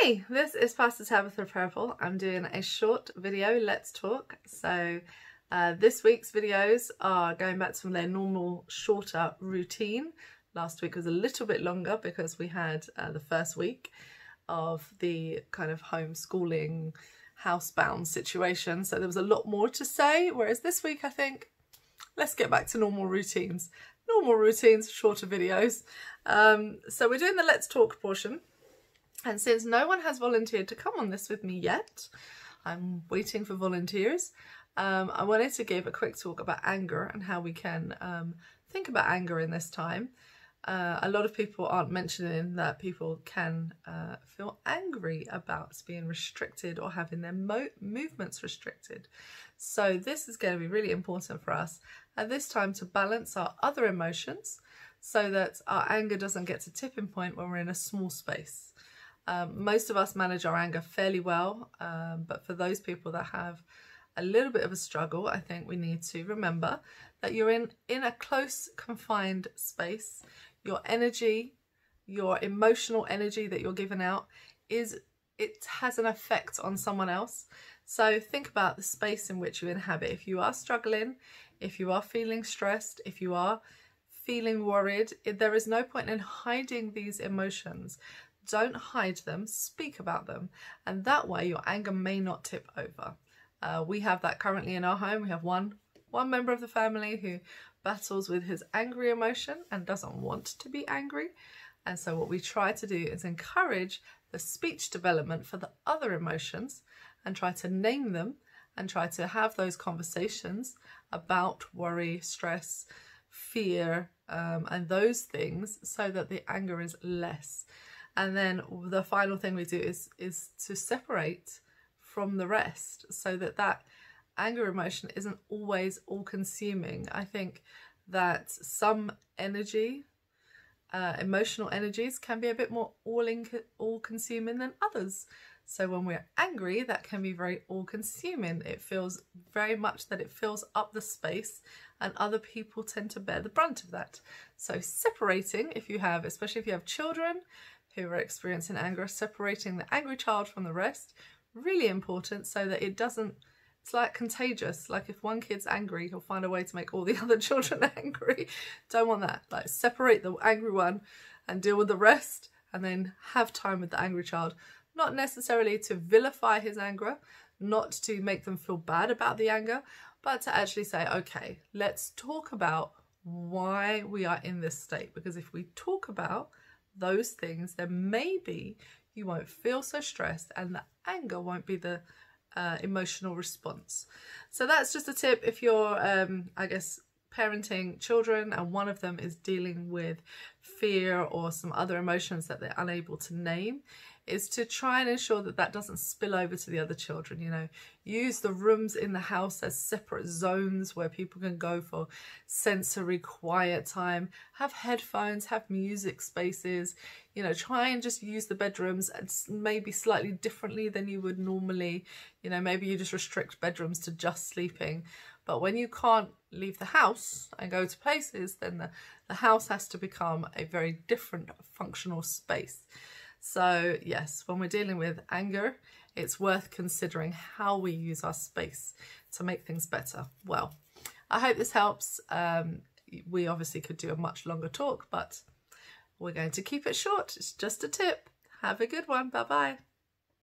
Hey, this is Pastor Tabitha Purple. I'm doing a short video, Let's Talk. So this week's videos are going back to their normal shorter routine. Last week was a little bit longer because we had the first week of the kind of homeschooling housebound situation. So there was a lot more to say, whereas this week I think let's get back to normal routines. Normal routines, shorter videos. So we're doing the Let's Talk portion. And since no one has volunteered to come on this with me yet, I'm waiting for volunteers. I wanted to give a quick talk about anger and how we can think about anger in this time. A lot of people aren't mentioning that people can feel angry about being restricted or having their movements restricted. So this is going to be really important for us at this time to balance our other emotions so that our anger doesn't get to tipping point when we're in a small space. Most of us manage our anger fairly well, but for those people that have a little bit of a struggle, I think we need to remember that you're in a close, confined space. Your energy, your emotional energy that you're giving out, it has an effect on someone else. So think about the space in which you inhabit. If you are struggling, if you are feeling stressed, if you are feeling worried, there is no point in hiding these emotions. Don't hide them, speak about them, and that way your anger may not tip over. We have that currently in our home. We have one member of the family who battles with his angry emotion and doesn't want to be angry. And so what we try to do is encourage the speech development for the other emotions and try to name them and try to have those conversations about worry, stress, fear, and those things so that the anger is less. And then the final thing we do is to separate from the rest so that that anger emotion isn't always all-consuming. I think that some energy, emotional energies can be a bit more all-consuming than others. So when we're angry, that can be very all-consuming. It feels very much that it fills up the space and other people tend to bear the brunt of that. So separating, especially if you have children who are experiencing anger, separating the angry child from the rest, really important so that it doesn't, it's like contagious. Like if one kid's angry, he'll find a way to make all the other children angry. Don't want that. Like separate the angry one and deal with the rest and then have time with the angry child. Not necessarily to vilify his anger, not to make them feel bad about the anger, but to actually say, okay, let's talk about why we are in this state. Because if we talk about those things, then maybe you won't feel so stressed and the anger won't be the emotional response. So that's just a tip if you're, I guess, parenting children and one of them is dealing with fear or some other emotions that they're unable to name, is to try and ensure that that doesn't spill over to the other children. You know, use the rooms in the house as separate zones where people can go for sensory quiet time, have headphones, have music spaces, you know, try and just use the bedrooms maybe slightly differently than you would normally. You know, maybe you just restrict bedrooms to just sleeping. But when you can't leave the house and go to places, then the house has to become a very different functional space. So yes, when we're dealing with anger, it's worth considering how we use our space to make things better. Well, I hope this helps. We obviously could do a much longer talk, but we're going to keep it short. It's just a tip. Have a good one. Bye-bye.